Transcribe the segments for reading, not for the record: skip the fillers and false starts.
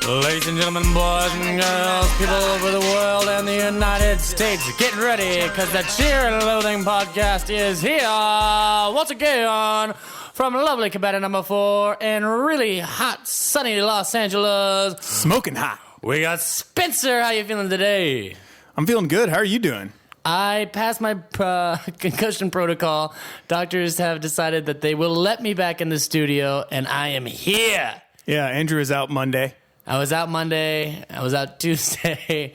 Ladies and gentlemen, boys and girls, people all over the world and the United States, get ready, because the Cheer and Loathing podcast is here once again from lovely Cabana number 4 in really hot, sunny Los Angeles. Smoking hot. We got Spenser. How you feeling today? I'm feeling good. How are you doing? I passed my concussion protocol. Doctors have decided that they will let me back in the studio, and I am here. Yeah, Andrew is out Monday. I was out Monday. I was out Tuesday.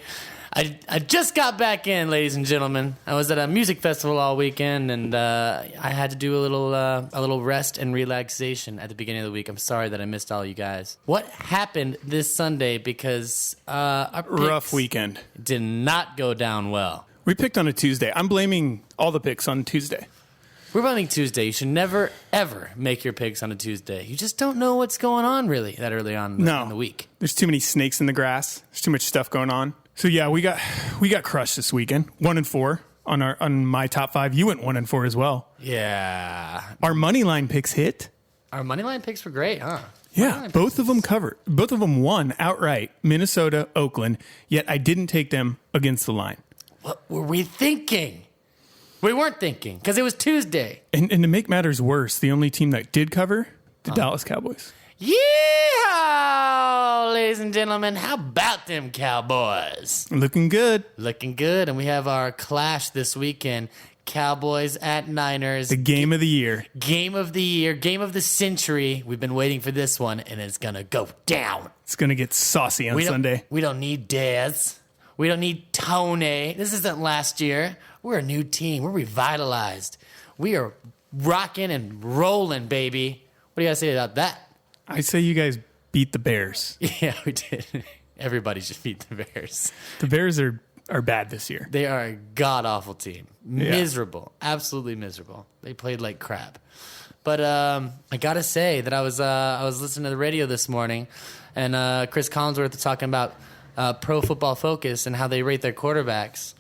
I just got back in, ladies and gentlemen. I was at a music festival all weekend, and I had to do a little rest and relaxation at the beginning of the week. I'm sorry that I missed all you guys. What happened this Sunday? Because our rough weekend did not go down well. We picked on a Tuesday. I'm blaming all the picks on Tuesday. We're running Tuesday. You should never, ever make your picks on a Tuesday. You just don't know what's going on, really, that early on in the week. There's too many snakes in the grass. There's too much stuff going on. So, yeah, we got crushed this weekend. 1-4 on my top 5. You went 1-4 as well. Yeah. Our money line picks hit. Our money line picks were great, huh? Yeah, both of them covered. Both of them won outright. Minnesota, Oakland. Yet I didn't take them against the line. What were we thinking? We weren't thinking, because it was Tuesday. And to make matters worse, the only team that did cover, the Dallas Cowboys. Yeah, ladies and gentlemen, how about them Cowboys? Looking good. Looking good, and we have our clash this weekend. Cowboys at Niners. The game of the year. Game of the year, game of the century. We've been waiting for this one, and it's going to go down. It's going to get saucy on Sunday. We don't need Dez. We don't need Tony. This isn't last year. We're a new team. We're revitalized. We are rocking and rolling, baby. What do you got to say about that? I say you guys beat the Bears. Yeah, we did. Everybody should beat the Bears. The Bears are bad this year. They are a god-awful team. Yeah. Miserable. Absolutely miserable. They played like crap. But I got to say that I was listening to the radio this morning, and Chris Collinsworth was talking about Pro Football Focus and how they rate their quarterbacks.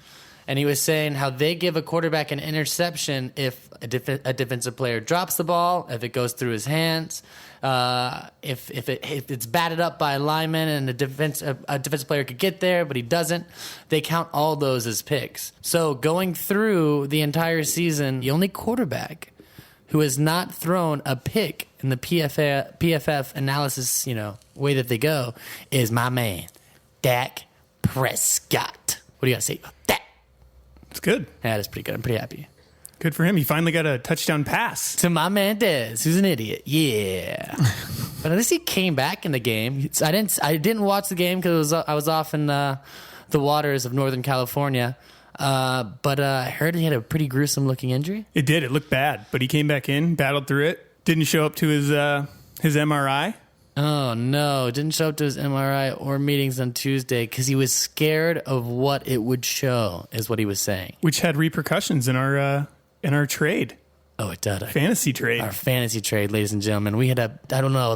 And he was saying how they give a quarterback an interception if a defensive player drops the ball, if it goes through his hands, if it's batted up by a lineman and a defensive player could get there, but he doesn't. They count all those as picks. So going through the entire season, the only quarterback who has not thrown a pick in the PFF analysis, way that they go, is my man, Dak Prescott. What do you got to say about that? It's good. Yeah, that's pretty good. I'm pretty happy. Good for him. He finally got a touchdown pass. To my man Dez, who's an idiot. Yeah. But at least he came back in the game. I didn't watch the game because I was off in the waters of Northern California. But I heard he had a pretty gruesome looking injury. It did. It looked bad. But he came back in, battled through it. Didn't show up to his MRI. Oh, no. Didn't show up to his MRI or meetings on Tuesday because he was scared of what it would show, is what he was saying. Which had repercussions in our trade. Oh, it did. Fantasy trade. Our fantasy trade, ladies and gentlemen. We had a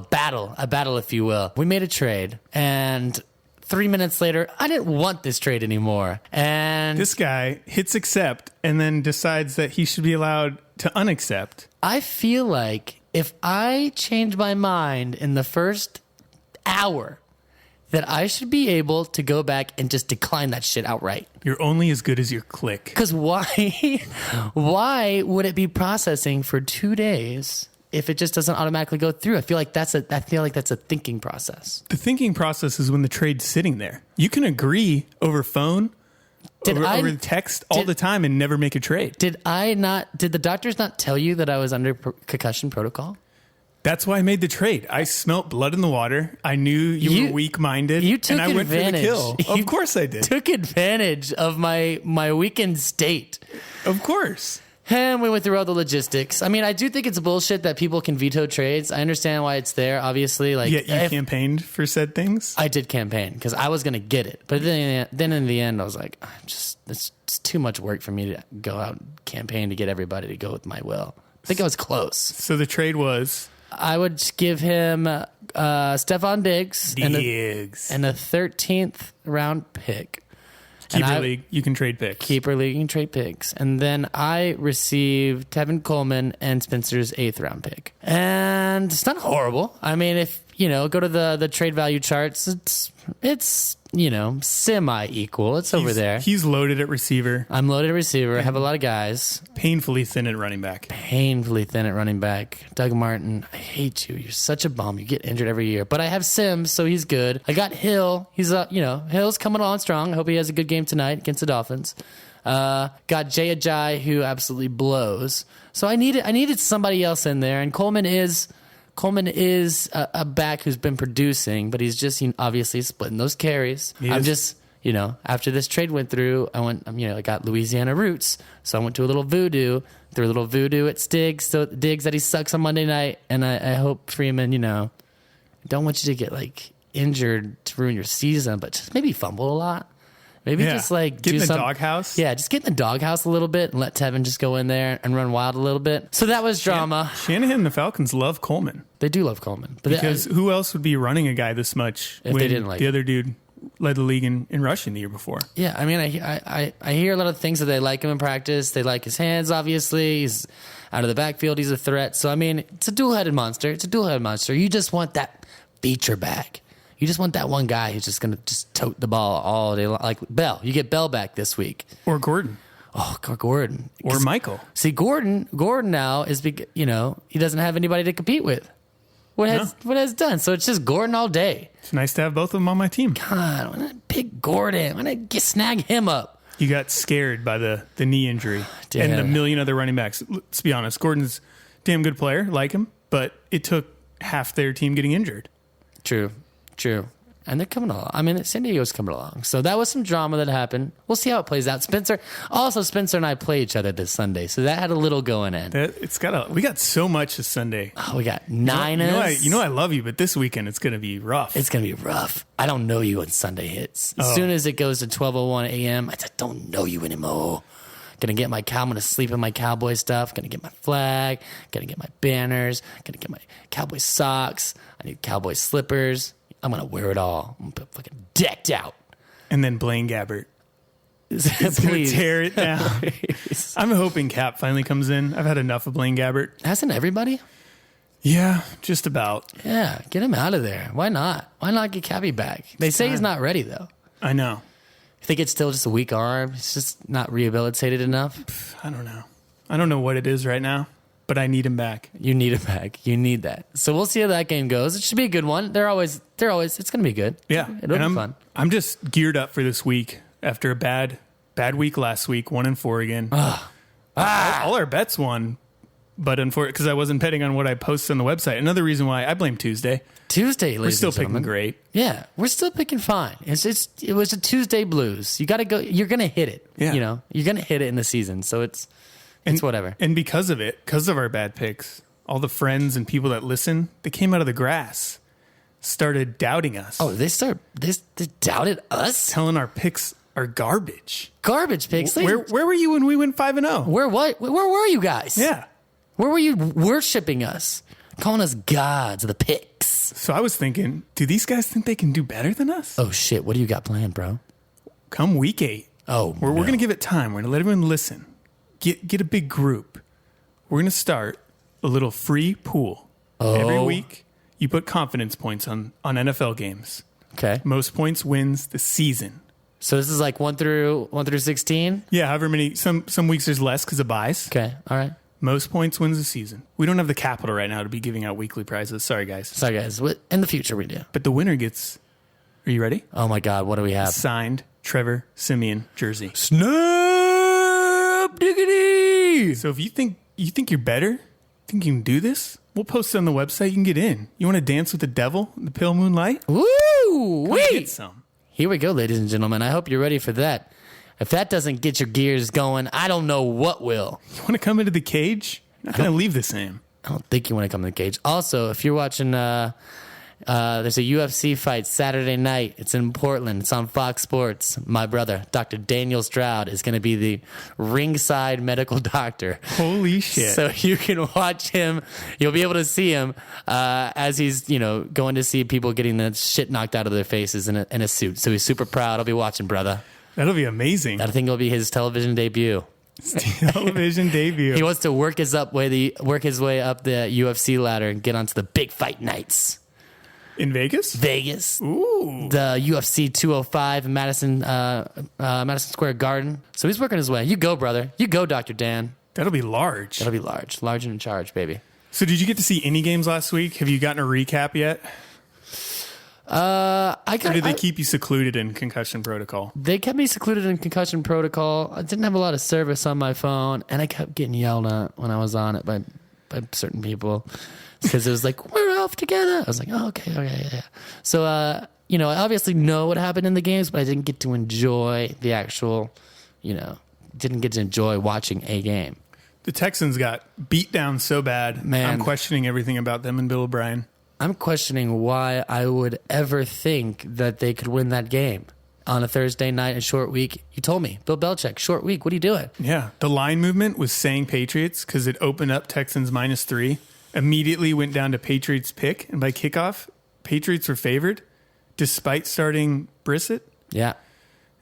battle, if you will. We made a trade, and 3 minutes later, I didn't want this trade anymore. And this guy hits accept and then decides that he should be allowed to unaccept. I feel like if I change my mind in the first hour, that I should be able to go back and just decline that shit outright. You're only as good as your click. Because why would it be processing for 2 days if it just doesn't automatically go through? I feel like that's a thinking process. The thinking process is when the trade's sitting there. You can agree over phone, over text all the time and never make a trade. Did the doctors not tell you that I was under concussion protocol? That's why I made the trade. I smelt blood in the water. I knew you were weak-minded, and I went for the kill. Of course I did. Took advantage of my weakened state. Of course. And we went through all the logistics. I mean, I do think it's bullshit that people can veto trades. I understand why it's there, obviously. You campaigned for said things? I did campaign because I was going to get it. But then in the end, I was like, it's too much work for me to go out and campaign to get everybody to go with my will. I think I was close. So the trade was? I would give him Stephon Diggs. And a 13th round pick. Keeper league, you can trade picks. Keeper league, you can trade picks. And then I received Tevin Coleman and Spenser's 8th round pick. And it's not horrible. I mean, if go to the trade value charts. It's semi-equal. It's over there. He's loaded at receiver. I'm loaded at receiver. I have a lot of guys. Painfully thin at running back. Doug Martin, I hate you. You're such a bum. You get injured every year. But I have Sims, so he's good. I got Hill. He's Hill's coming on strong. I hope he has a good game tonight against the Dolphins. Got Jay Ajayi, who absolutely blows. So I needed somebody else in there, and Coleman is a back who's been producing, but he's just obviously splitting those carries. I'm just, after this trade went through, I got Louisiana roots, so I went to a little voodoo, threw a little voodoo at Diggs that he sucks on Monday night, and I hope Freeman, don't want you to get injured to ruin your season, but just maybe fumble a lot. Maybe just get in the doghouse. Yeah, just get in the doghouse a little bit and let Tevin just go in there and run wild a little bit. So that was drama. Shanahan and the Falcons love Coleman. They do love Coleman. But because who else would be running a guy this much if they didn't like the other dude led the league in rushing the year before? Yeah, I mean, I hear a lot of things that they like him in practice. They like his hands, obviously. He's out of the backfield. He's a threat. So, I mean, it's a dual-headed monster. You just want that feature back. You just want that one guy who's just going to just tote the ball all day long. Like Bell. You get Bell back this week. Or Gordon. Oh, Gordon. Or Michael. See, Gordon now is, he doesn't have anybody to compete with. What has done. So it's just Gordon all day. It's nice to have both of them on my team. God, I want to pick Gordon. I want to snag him up. You got scared by the knee injury Damn. and the million other running backs. Let's be honest. Gordon's a damn good player, like him, but it took half their team getting injured. True. And they're coming along. I mean, San Diego's coming along. So that was some drama that happened. We'll see how it plays out. Spenser and I play each other this Sunday, so that had a little going in. We got so much this Sunday. Oh, we got Niners. I love you, but this weekend it's going to be rough. It's going to be rough. I don't know you when Sunday hits. As soon as it goes to 12:01 a.m., I just don't know you anymore. I'm going to sleep in my Cowboy stuff. Going to get my flag. Going to get my banners. Going to get my Cowboy socks. I need Cowboy slippers. I'm going to wear it all. I'm going to fucking decked out. And then Blaine Gabbert. Is going to tear it down. I'm hoping Cap finally comes in. I've had enough of Blaine Gabbert. Hasn't everybody? Yeah, just about. Yeah, get him out of there. Why not? Why not get Cappy back? They say he's not ready, though. I know. You think it's still just a weak arm? It's just not rehabilitated enough? I don't know. I don't know what it is right now. But I need him back. You need him back. You need that. So we'll see how that game goes. It should be a good one. It's going to be good. Yeah. It'll be fun. I'm just geared up for this week after a bad week last week, 1-4 again. All our bets won, but unfortunately, because I wasn't betting on what I posted on the website. Another reason why I blame Tuesday. We're still picking great. Yeah, we're still picking fine. It was a Tuesday blues. You got to go. You're going to hit it. Yeah. You're going to hit it in the season. So it's whatever. And because of our bad picks, all the friends and people that listen, they came out of the grass, started doubting us. Oh, they doubted us? Telling our picks are garbage. Garbage picks? Where were you when we went 5-0? Where were you guys? Yeah. Where were you worshiping us? Calling us gods of the picks. So I was thinking, do these guys think they can do better than us? Oh, shit. What do you got planned, bro? Come week 8. Oh, We're going to give it time. We're going to let everyone listen. Get a big group. We're going to start a little free pool. Every week, you put confidence points on NFL games. Okay. Most points wins the season. So this is like 1 through 16? Yeah, however many. Some weeks there's less because of buys. Okay, all right. Most points wins the season. We don't have the capital right now to be giving out weekly prizes. Sorry, guys. In the future we do. But the winner gets... Are you ready? Oh, my God. What do we have? Signed Trevor Siemian jersey. Snap diggity! So if you think you're better, think you can do this, we'll post it on the website. You can get in. You want to dance with the devil in the pale moonlight? Woo! Come get some. Here we go, ladies and gentlemen. I hope you're ready for that. If that doesn't get your gears going, I don't know what will. You want to come into the cage? You're not going to leave the same. I don't think you want to come to the cage. Also, if you're watching, there's a UFC fight Saturday night. It's in Portland. It's on Fox Sports. My brother, Dr. Daniel Stroud, is going to be the ringside medical doctor. Holy shit. So you can watch him. You'll be able to see him as he's, going to see people getting the shit knocked out of their faces in a suit. So he's super proud. I'll be watching, brother. That'll be amazing. I think it'll be his television debut. Television debut. He wants to work his way up the UFC ladder and get onto the big fight nights. In Vegas? Vegas. Ooh. The UFC 205 in Madison Square Garden. So he's working his way. You go, brother. You go, Dr. Dan. That'll be large. That'll be large. Large and in charge, baby. So did you get to see any games last week? Have you gotten a recap yet? Or did they keep you secluded in concussion protocol? They kept me secluded in concussion protocol. I didn't have a lot of service on my phone, and I kept getting yelled at when I was on it by certain people because it was like, we're off together. I was like, oh, okay, yeah. So, I obviously know what happened in the games, but I didn't get to enjoy the actual, didn't get to enjoy watching a game. The Texans got beat down so bad. Man. I'm questioning everything about them and Bill O'Brien. I'm questioning why I would ever think that they could win that game on a Thursday night, a short week. You told me, Bill Belichick, short week. What are you doing? Yeah. The line movement was saying Patriots because it opened up Texans -3, immediately went down to Patriots pick. And by kickoff, Patriots were favored despite starting Brissett. Yeah.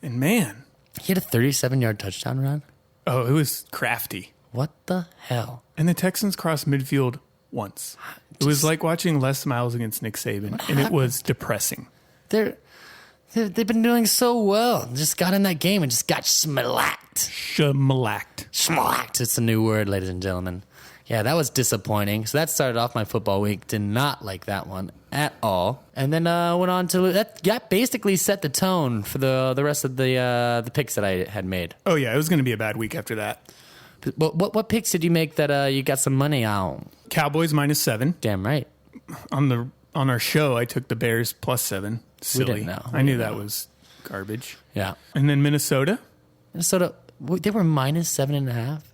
And man. He had a 37-yard touchdown run. Oh, it was crafty. What the hell? And the Texans crossed midfield once. It was like watching Les Miles against Nick Saban, and it was depressing. They've been doing so well. Just got in that game and just got schmalacked. Schmalacked. It's a new word, ladies and gentlemen. Yeah, that was disappointing. So that started off my football week. Did not like that one at all. And then went on to that basically set the tone for the rest of the picks that I had made. Oh yeah, it was going to be a bad week after that. What picks did you make that you got some money on? Cowboys -7. Damn right. On our show, I took the Bears +7. Silly. We didn't know. I knew that was garbage. Yeah. And then Minnesota they were -7.5.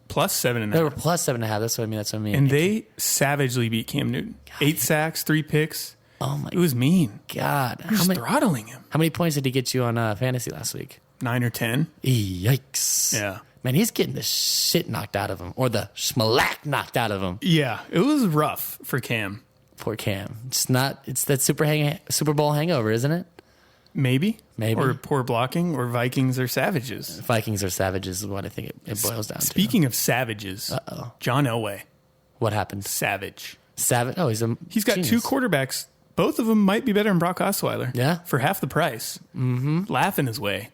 +7.5. They were +7.5. That's what I mean. And they savagely beat Cam Newton. 8 sacks, 3 picks. Oh my! It was mean. God, throttling him. How many points did he get you on fantasy last week? 9 or 10. Yikes! Yeah. Man, he's getting the shit knocked out of him, or the schmalack knocked out of him. Yeah, it was rough for Cam. Poor Cam. It's that Super Bowl hangover, isn't it? Maybe. Or poor blocking, or Vikings are savages. Vikings are savages is what I think it boils down to. Speaking of savages, John Elway. What happened? Savage. Oh, he's got genius. 2 quarterbacks. Both of them might be better than Brock Osweiler. Yeah. For half the price. Mm-hmm. Laughing his way.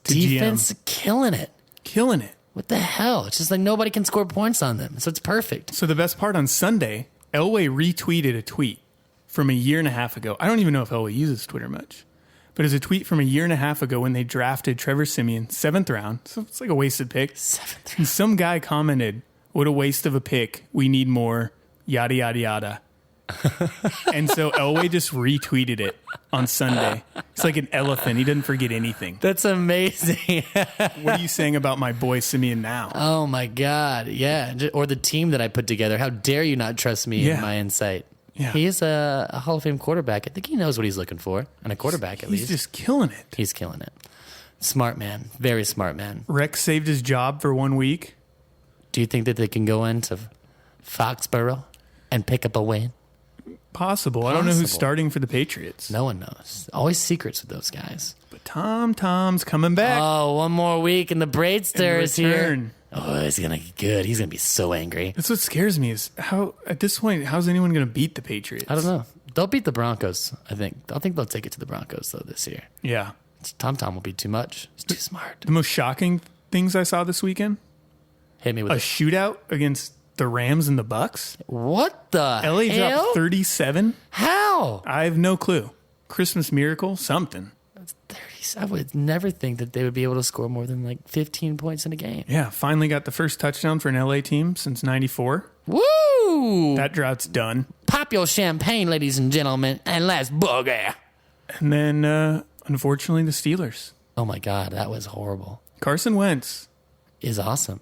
Defense killing it. Killing it. What the hell? It's just like nobody can score points on them. So it's perfect. So the best part on Sunday, Elway retweeted a tweet from a year and a half ago. I don't even know if Elway uses Twitter much. But it's a tweet from a year and a half ago when they drafted Trevor Siemian, 7th round. So it's like a wasted pick. 7th round. And some guy commented, what a waste of a pick. We need more, yada, yada, yada. And so Elway just retweeted it on Sunday. It's like an elephant. He doesn't forget anything. That's amazing. What are you saying about my boy Siemian now? Oh, my God. Yeah. Or the team that I put together. How dare you not trust me in my insight? Yeah. He is a Hall of Fame quarterback. I think he knows what he's looking for. And a quarterback, at least. He's just killing it. He's killing it. Smart man. Very smart man. Rex saved his job for 1 week. Do you think that they can go into Foxborough and pick up a win? Possible. I don't know who's starting for the Patriots. No one knows. Always secrets with those guys. But Tom's coming back. Oh, one more week and the Braidster is here. Oh, he's going to get good. He's going to be so angry. That's what scares me is how, at this point, how's anyone going to beat the Patriots? I don't know. They'll beat the Broncos, I think. I think they'll take it to the Broncos, though, this year. Yeah. Tom will be too much. He's too smart. The most shocking things I saw this weekend? Hit me with a shootout against the Rams and the Bucks. What the LA hell? dropped 37. How? I have no clue. Christmas miracle, something. That's 30. I would never think that they would be able to score more than like 15 points in a game. Yeah, finally got the first touchdown for an LA team since 94. Woo! That drought's done. Pop your champagne, ladies and gentlemen, and let's boogie. And then, unfortunately, the Steelers. Oh my God, that was horrible. Carson Wentz is awesome.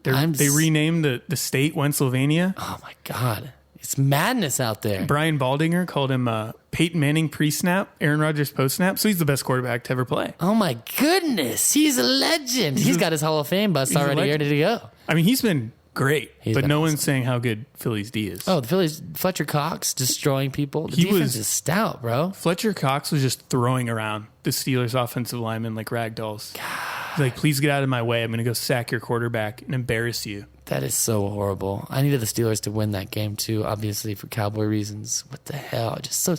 They renamed the state Pennsylvania. Oh my God. It's madness out there. Brian Baldinger called him Peyton Manning pre-snap, Aaron Rodgers post-snap. So he's the best quarterback to ever play. Oh my goodness. He's a legend. He's got his Hall of Fame bus already ready to go. I mean, he's been great, but no awesome. one's saying how good Philly's D is. Oh, the Phillies, Fletcher Cox destroying people. The defense is stout, bro. Fletcher Cox was just throwing around the Steelers' offensive linemen like rag dolls. He's like, please get out of my way. I'm going to go sack your quarterback and embarrass you. That is so horrible. I needed the Steelers to win that game too, obviously for Cowboy reasons. What the hell? Just so,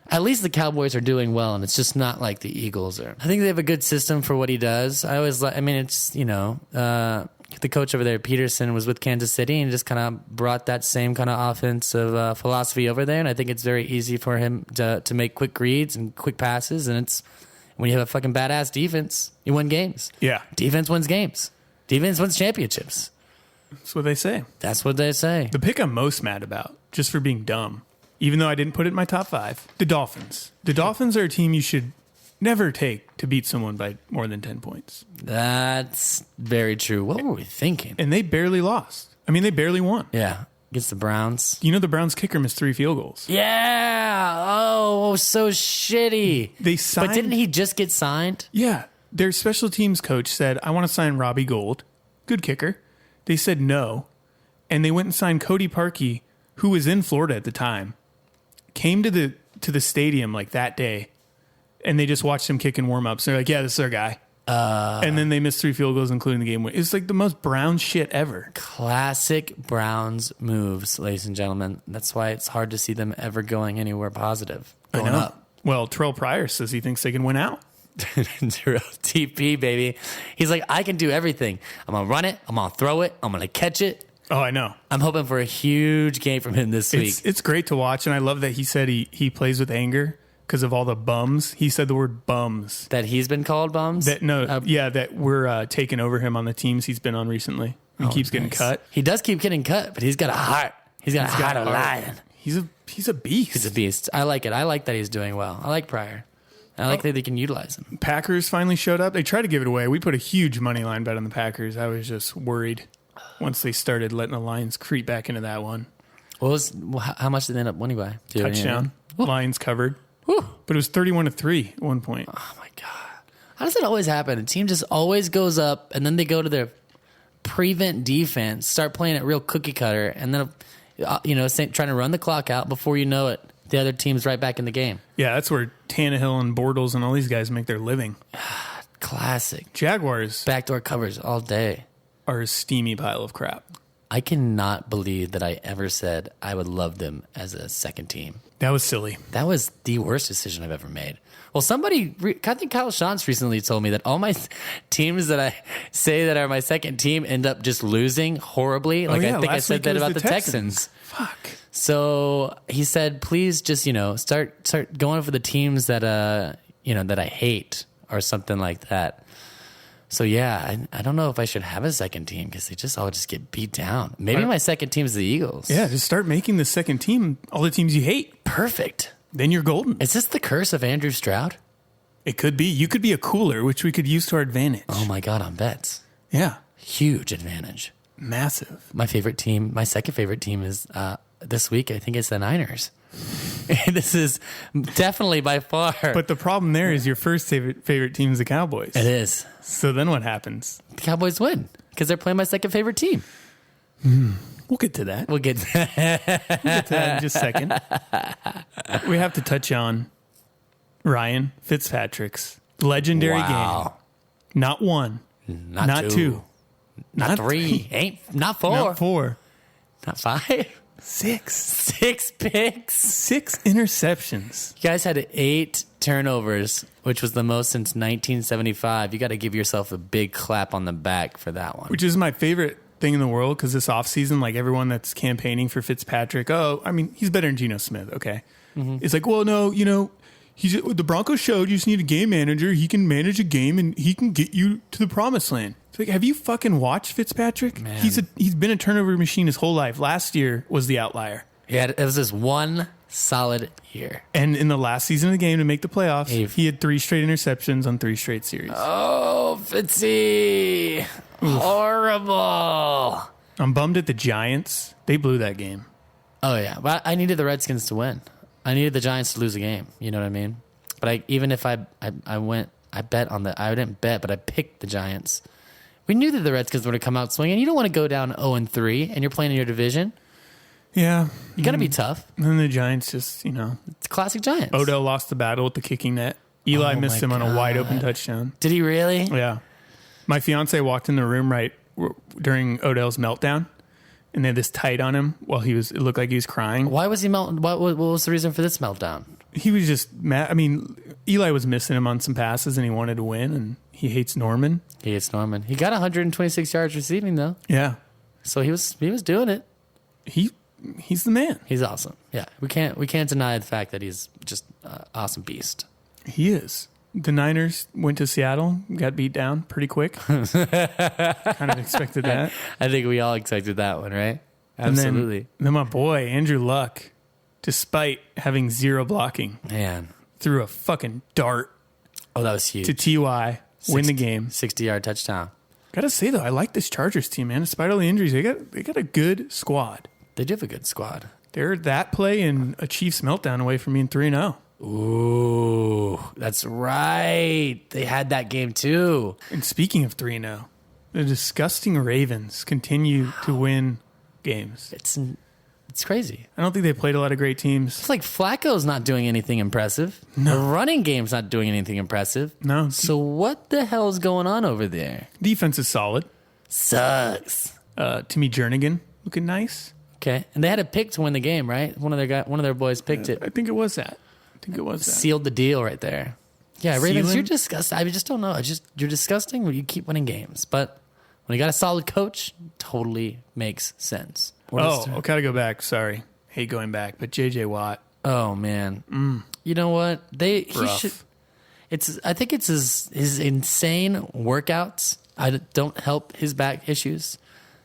at least the Cowboys are doing well, and it's just not like the Eagles are. I think they have a good system for what he does. The coach over there, Peterson, was with Kansas City and just kind of brought that same kind of offensive philosophy over there. And I think it's very easy for him to make quick reads and quick passes. And it's when you have a fucking badass defense, you win games. Yeah. Defense wins games. Defense wins championships. That's what they say. That's what they say. The pick I'm most mad about, just for being dumb, even though I didn't put it in my top 5, the Dolphins. The Dolphins are a team you should never take to beat someone by more than 10 points. That's very true. What were we thinking? And they barely lost. I mean, they barely won. Yeah. Against the Browns. The Browns kicker missed 3 field goals. Yeah. Oh, so shitty. They signed. But didn't he just get signed? Yeah. Their special teams coach said, I want to sign Robbie Gould. Good kicker. They said no. And they went and signed Cody Parkey, who was in Florida at the time. Came to the stadium like that day. And they just watched him kick in warm-ups. They're like, yeah, this is our guy. And then they missed 3 field goals, including the game win. It's like the most Browns shit ever. Classic Browns moves, ladies and gentlemen. That's why it's hard to see them ever going anywhere positive. Going up. Well, Terrell Pryor says he thinks they can win out. TP, baby. He's like, I can do everything. I'm going to run it. I'm going to throw it. I'm going to catch it. Oh, I know. I'm hoping for a huge game from him this week. It's great to watch, and I love that he said he plays with anger. Because of all the bums. He said the word bums. That he's been called bums? That we're taking over him on the teams he's been on recently. He keeps getting cut. He does keep getting cut, but he's got a heart. He's got a heart of a lion. He's a beast. He's a beast. I like it. I like that he's doing well. I like Pryor. I like that they can utilize him. Packers finally showed up. They tried to give it away. We put a huge money line bet on the Packers. I was just worried once they started letting the Lions creep back into that one. How much did they end up winning by? Touchdown. Lions covered. Whew. But it was 31-3 at one point. Oh, my God. How does that always happen? A team just always goes up, and then they go to their prevent defense, start playing it real cookie cutter, and then, trying to run the clock out. Before you know it, the other team's right back in the game. Yeah, that's where Tannehill and Bortles and all these guys make their living. Classic. Jaguars. Backdoor covers all day. Are a steamy pile of crap. I cannot believe that I ever said I would love them as a second team. That was silly. That was the worst decision I've ever made. Well, I think Kyle Shantz recently told me that all my teams that I say that are my second team end up just losing horribly. I think I said that about the Texans. Fuck. So he said, please just, start going for the teams that, that I hate or something like that. So, yeah, I don't know if I should have a second team because they just all just get beat down. Maybe my second team is the Eagles. Yeah, just start making the second team all the teams you hate. Perfect. Then you're golden. Is this the curse of Andrew Stroud? It could be. You could be a cooler, which we could use to our advantage. Oh, my God, on bets. Yeah. Huge advantage. Massive. My second favorite team is this week, I think it's the Niners. This is definitely by far. But the problem there is your first favorite team is the Cowboys. It is. So then what happens? The Cowboys win because they're playing my second favorite team. We'll get to that. We'll get to that in just a second. We have to touch on Ryan Fitzpatrick's legendary game. Not one. Not two. Not three. Not four. Not four. Not five. Six picks. 6 interceptions. You guys had 8 turnovers, which was the most since 1975. You got to give yourself a big clap on the back for that one. Which is my favorite thing in the world because this offseason, like everyone that's campaigning for Fitzpatrick, he's better than Geno Smith, okay? Mm-hmm. It's like, well, no, the Broncos showed you just need a game manager. He can manage a game and he can get you to the promised land. It's like, have you fucking watched Fitzpatrick? Man. He's been a turnover machine his whole life. Last year was the outlier. Yeah, it was just one solid year. And in the last season of the game to make the playoffs, he had 3 straight interceptions on 3 straight series. Oh, Fitzy. Oof. Horrible. I'm bummed at the Giants. They blew that game. Oh, yeah. But I needed the Redskins to win. I needed the Giants to lose a game. You know what I mean? But even if I bet on I didn't bet, but I picked the Giants. We knew that the Redskins were going to come out swinging. You don't want to go down 0-3 and you're playing in your division. Yeah. You got to be tough. And then the Giants just, It's classic Giants. Odell lost the battle with the kicking net. Eli missed him on a wide open touchdown. Did he really? Yeah. My fiance walked in the room right during Odell's meltdown, and they had this tight on him while it looked like he was crying. Why was he melting? What was the reason for this meltdown? He was just mad. I mean, Eli was missing him on some passes, and he wanted to win, and he hates Norman. He hates Norman. He got 126 yards receiving, though. Yeah. So he was doing it. He's the man. He's awesome. Yeah, we can't deny the fact that he's just an awesome beast. He is. The Niners went to Seattle, got beat down pretty quick. Kind of expected that. I think we all expected that one, right? Absolutely. And then my boy, Andrew Luck, despite having zero blocking, Man. threw a fucking dart Oh, that was huge. to T.Y., win the game. 60-yard touchdown. Gotta say, though, I like this Chargers team, man. Despite all the injuries, they got a good squad. They do have a good squad. They're that play and a Chiefs meltdown away from being 3-0. Ooh, that's right. They had that game too. And speaking of 3-0, the disgusting Ravens continue to win games. It's crazy. I don't think they played a lot of great teams. It's like Flacco's not doing anything impressive. No. The running game's not doing anything impressive. No. So what the hell is going on over there? Defense is solid. Sucks. Timmy Jernigan looking nice. Okay, and they had a pick to win the game, right? One of their boys picked it. I think it was that. Sealed the deal right there. Yeah, Ravens, Sealing? you're disgusting. I just don't know. You're disgusting when you keep winning games. But when you got a solid coach, totally makes sense. I gotta go back. Sorry. Hate going back. But J.J. Watt. Oh, man. You know what? He Rough. should. I think it's his insane workouts. I don't help his back issues.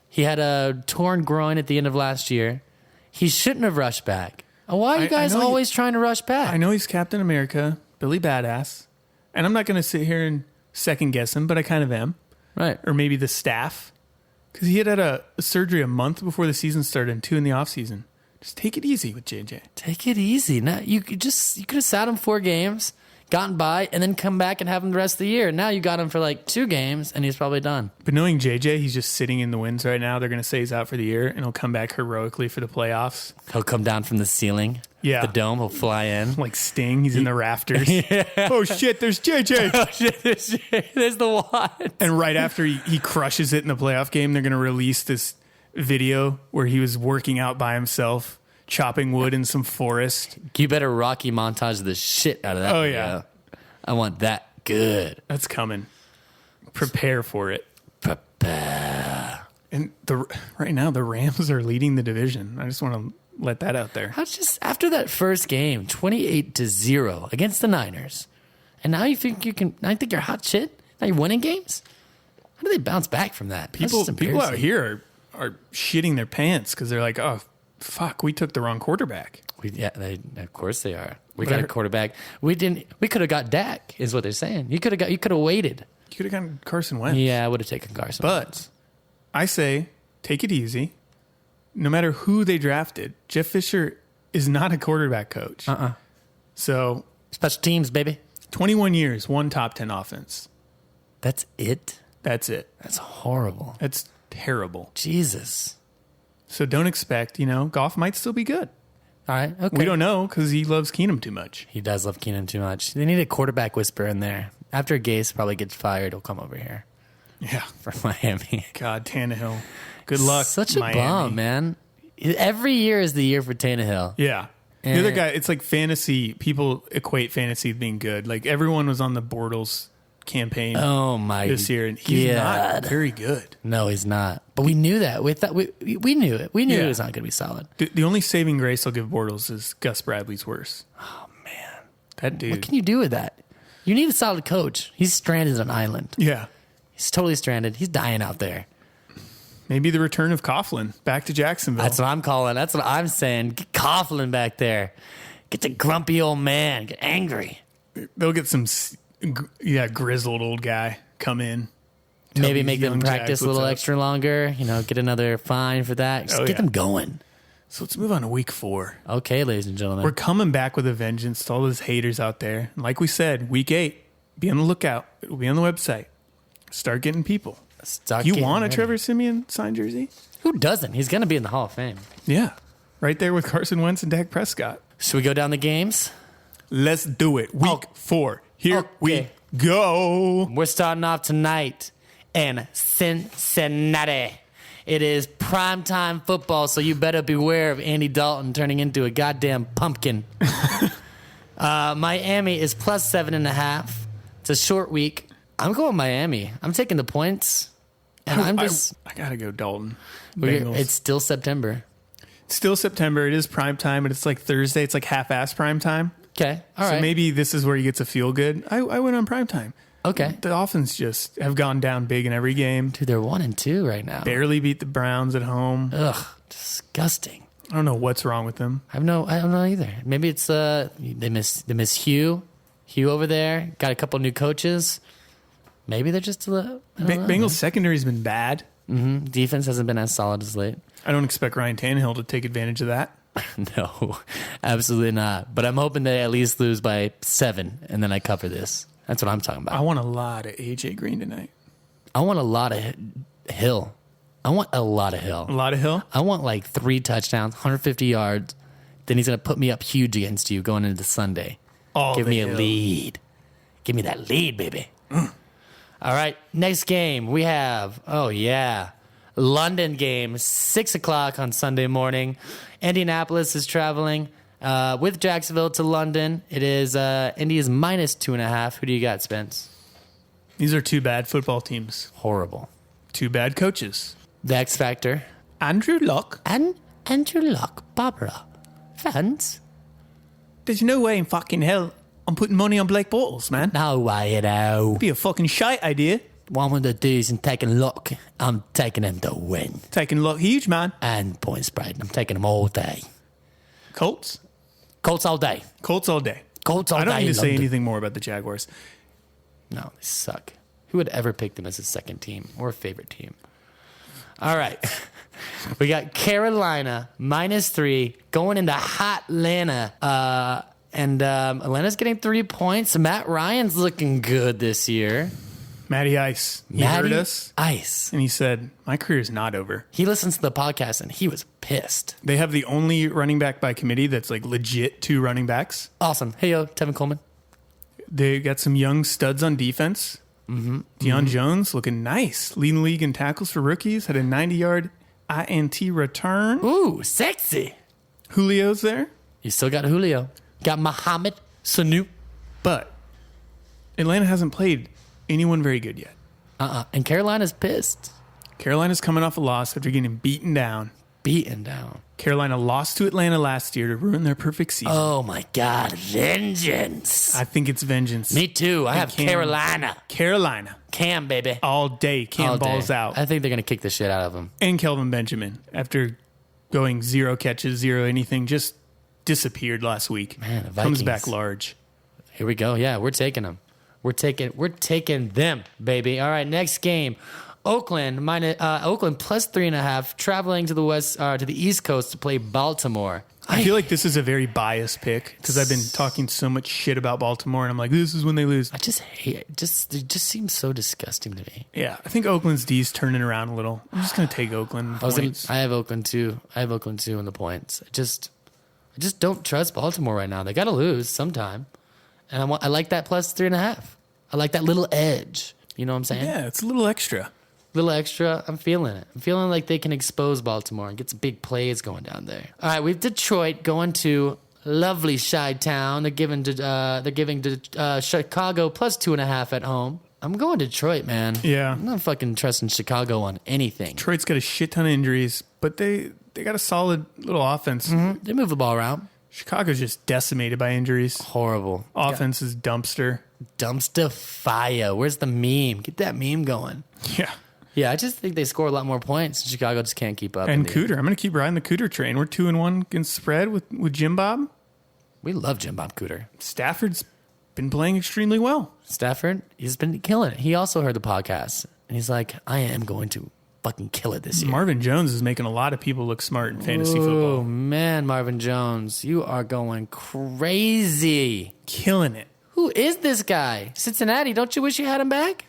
He had a torn groin at the end of last year. He shouldn't have rushed back. Why are you guys always trying to rush back? I know he's Captain America, Billy Badass. And I'm not going to sit here and second guess him, but I kind of am. Right. Or maybe the staff. Because he had a surgery a month before the season started and 2 in the offseason. Just take it easy with JJ. Take it easy. Now, you could have sat him 4 games, gotten by, and then come back and have him the rest of the year. Now you got him for like 2 games, and he's probably done. But knowing JJ, he's just sitting in the winds right now. They're going to say he's out for the year, and he'll come back heroically for the playoffs. He'll come down from the ceiling. Yeah. The dome. He'll fly in. Like Sting, he's in the rafters. Oh, shit, there's JJ. Oh, shit, there's the Watt. And right after he crushes it in the playoff game, they're going to release this video where he was working out by himself, chopping wood in some forest. You better Rocky montage the shit out of that. Oh, video. yeah. I want that good. That's coming. Prepare for it. Prepare. And right now, the Rams are leading the division. I just want to let that out there. After that first game, 28-0 against the Niners, and now you think I think you're hot shit? Now you're winning games? How do they bounce back from that? People out here are shitting their pants because they're like, oh, fuck, we took the wrong quarterback. Of course they are. We got a quarterback. We could have got Dak, is what they're saying. You could have waited. You could have gotten Carson Wentz. Yeah, I would have taken Carson Wentz. I say, take it easy. No matter who they drafted, Jeff Fisher is not a quarterback coach. So special teams, baby. 21 years, 1 top 10 offense. That's it? That's it. That's horrible. That's terrible. Jesus. So don't expect, Goff might still be good. All right, okay. We don't know because he loves Keenum too much. He does love Keenum too much. They need a quarterback whisperer in there. After Gase probably gets fired, he'll come over here. Yeah. For Miami. God, Tannehill. Good luck, Such a Miami. bum, man. Every year is the year for Tannehill. Yeah. The other guy, it's like fantasy. People equate fantasy with being good. Like everyone was on the Bortles campaign this year, and he's not very good. No, he's not. But we knew that. We knew it. We knew he was not going to be solid. The only saving grace I'll give Bortles is Gus Bradley's worse. Oh, man. That dude. What can you do with that? You need a solid coach. He's stranded on an island. Yeah. He's totally stranded. He's dying out there. Maybe the return of Coughlin back to Jacksonville. That's what I'm calling. That's what I'm saying. Get Coughlin back there. Get the grumpy old man. Get angry. They'll get some, grizzled old guy come in. Maybe make them practice a little extra longer. Get another fine for that. Just get them going. So let's move on to week 4. Okay, ladies and gentlemen. We're coming back with a vengeance to all those haters out there. And like we said, week 8, be on the lookout. It'll be on the website. Start getting people. You want a Trevor Siemian signed jersey? Who doesn't? He's going to be in the Hall of Fame. Yeah. Right there with Carson Wentz and Dak Prescott. Should we go down the games? Let's do it. Week 4. Here we go. We're starting off tonight. and Cincinnati. It is primetime football, so you better beware of Andy Dalton turning into a goddamn pumpkin. Miami is plus 7.5. It's a short week. I'm going Miami. I'm taking the points. And I gotta go Dalton. It's still September. Still September. It is prime time, but it's like Thursday. It's like half-ass prime time. Okay, all right. So maybe this is where you get to feel good. I went on prime time. Okay. The Dolphins just have gone down big in every game. Dude, they're 1-2 right now. Barely beat the Browns at home. Ugh, disgusting. I don't know what's wrong with them. I don't know either. Maybe it's they miss Hugh over there. Got a couple new coaches. Maybe they're just Bengals secondary's been bad. Mm-hmm. Defense hasn't been as solid as late. I don't expect Ryan Tannehill to take advantage of that. No, absolutely not. But I'm hoping they at least lose by 7, and then I cover this. That's what I'm talking about. I want a lot of AJ Green tonight. I want a lot of Hill. I want a lot of Hill. A lot of Hill? I want like 3 touchdowns, 150 yards. Then he's going to put me up huge against you going into Sunday. Give me a lead. Give me that lead, baby. All right, next game we have, London game, 6 o'clock on Sunday morning. Indianapolis is traveling with Jacksonville to London. It is Indy is minus 2.5. Who do you got, Spence? These are 2 bad football teams. Horrible. 2 bad coaches. The X Factor. Andrew Luck. And Andrew Luck, Barbara. Fans. There's no way in fucking hell I'm putting money on Blake Bortles, man. No way, you know. Be a fucking shite idea. One of the dudes and taking Luck. I'm taking him to win. Taking Luck huge, man. And point spread. I'm taking him all day. Colts? Colts all day. Colts all day. Colts all day. I don't need to say anything more about the Jaguars. No, they suck. Who would ever pick them as a second team or a favorite team? All right. We got Carolina minus 3 going into hot Atlanta. And Atlanta's getting 3 points. Matt Ryan's looking good this year. Matty Ice. He heard us. Ice. And he said, my career is not over. He listens to the podcast and he was pissed. They have the only running back by committee that's like legit 2 running backs. Awesome. Hey, yo, Tevin Coleman. They got some young studs on defense. Mm-hmm. Deion Jones looking nice. Leading the league in tackles for rookies. Had a 90-yard INT return. Ooh, sexy. Julio's there. You still got Julio. Got Mohamed Sanu. But Atlanta hasn't played anyone very good yet. And Carolina's pissed. Carolina's coming off a loss after getting beaten down. Carolina lost to Atlanta last year to ruin their perfect season. Oh, my God. Vengeance. I think it's vengeance. Me too. I have Carolina. Cam, baby. All day. Cam balls out. I think they're going to kick the shit out of him. And Kelvin Benjamin, after going 0 catches, 0 anything, just disappeared last week. Man, the Vikings. Comes back large. Here we go. Yeah, we're taking them. We're taking them, baby. All right, next game. Oakland plus 3.5, traveling to the East Coast to play Baltimore. I feel like this is a very biased pick because I've been talking so much shit about Baltimore, and I'm like, this is when they lose. I just hate it. It just seems so disgusting to me. Yeah, I think Oakland's D's turning around a little. I'm just going to take Oakland. I have Oakland too. In the points. I just don't trust Baltimore right now. They got to lose sometime, and I like that plus 3.5. I like that little edge. You know what I'm saying? Yeah, it's a little extra. I'm feeling it. I'm feeling like they can expose Baltimore and get some big plays going down there. All right, we have Detroit going to lovely Chi-Town. They're giving to Chicago plus 2.5 at home. I'm going Detroit, man. Yeah. I'm not fucking trusting Chicago on anything. Detroit's got a shit ton of injuries, but they got a solid little offense. Mm-hmm. They move the ball around. Chicago's just decimated by injuries. Horrible. Offense is dumpster. Dumpster fire. Where's the meme? Get that meme going. Yeah. Yeah, I just think they score a lot more points. Chicago just can't keep up. And Cooter. I'm going to keep riding the Cooter train. We're 2-1 against spread with Jim Bob. We love Jim Bob Cooter. Stafford's been playing extremely well. Stafford, he's been killing it. He also heard the podcast, and he's like, I am going to fucking kill it this year. Marvin Jones is making a lot of people look smart in fantasy football. Oh, man, Marvin Jones. You are going crazy. Killing it. Who is this guy? Cincinnati, don't you wish you had him back?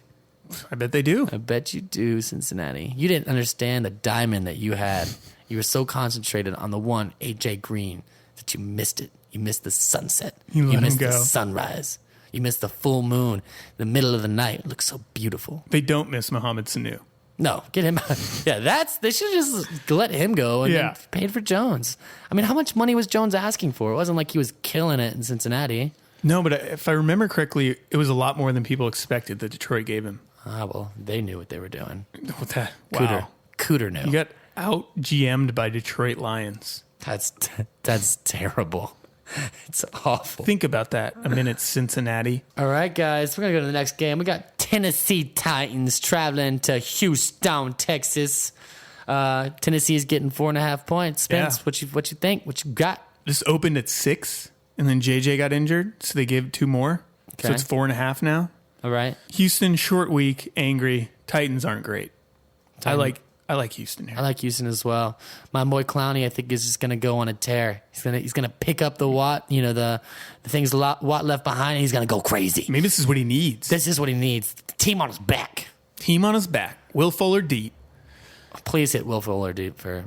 I bet they do. I bet you do, Cincinnati. You didn't understand the diamond that you had. You were so concentrated on the one, AJ Green, that you missed it. You missed the sunset. You let missed him go. the sunrise. You miss the full moon in the middle of the night. It looks so beautiful. They don't miss Mohamed Sanu. No, get him out. Yeah, they should just let him go and then paid for Jones. I mean, how much money was Jones asking for? It wasn't like he was killing it in Cincinnati. No, but if I remember correctly, it was a lot more than people expected that Detroit gave him. Ah, well, they knew what they were doing. Wow. Cooter knew. You got out GM'd by Detroit Lions. That's terrible. It's awful. Think about that a minute, Cincinnati. All right, guys, we're going to go to the next game. We got Tennessee Titans traveling to Houston, Texas. Tennessee is getting 4.5 points. Spence, what you think? What you got? Just opened at 6, and then JJ got injured, so they gave 2 more. Okay. So it's 4.5 now. All right. Houston, short week, angry. Titans aren't great. I like Houston here. I like Houston as well. My boy Clowney, I think, is just going to go on a tear. He's gonna pick up the Watt, the things Watt left behind, and he's going to go crazy. Maybe this is what he needs. This is what he needs. Team on his back. Team on his back. Will Fuller deep. Please hit Will Fuller deep for a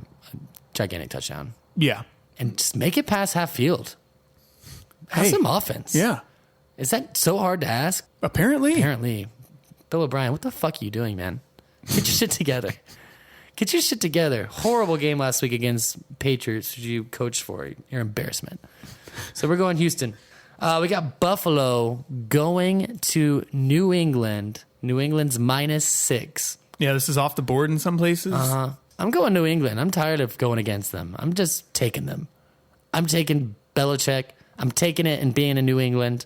gigantic touchdown. Yeah. And just make it past half field. Have some offense. Yeah. Is that so hard to ask? Apparently. Bill O'Brien, what the fuck are you doing, man? Get your shit together. Get your shit together. Horrible game last week against Patriots, who you coached for. You're an embarrassment. So we're going Houston. We got Buffalo going to New England. New England's -6. Yeah, this is off the board in some places. I'm going New England. I'm tired of going against them. I'm just taking them. I'm taking Belichick. I'm taking it and being in New England.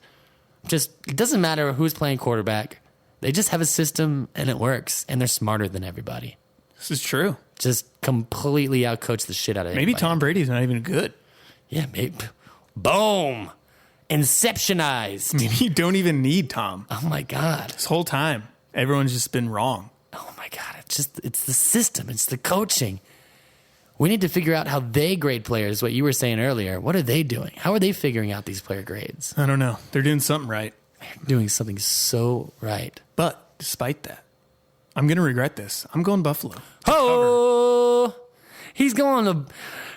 It doesn't matter who's playing quarterback. They just have a system and it works, and they're smarter than everybody. This is true. Just completely outcoach the shit out of it. Maybe Tom Brady's not even good. Yeah, maybe. Boom. Inceptionized. Maybe you don't even need Tom. Oh, my God. This whole time, everyone's just been wrong. Oh, my God. It's the system. It's the coaching. We need to figure out how they grade players, what you were saying earlier. What are they doing? How are they figuring out these player grades? I don't know. They're doing something right. They're doing something so right. But despite that, I'm going to regret this. I'm going Buffalo. Oh, he's going to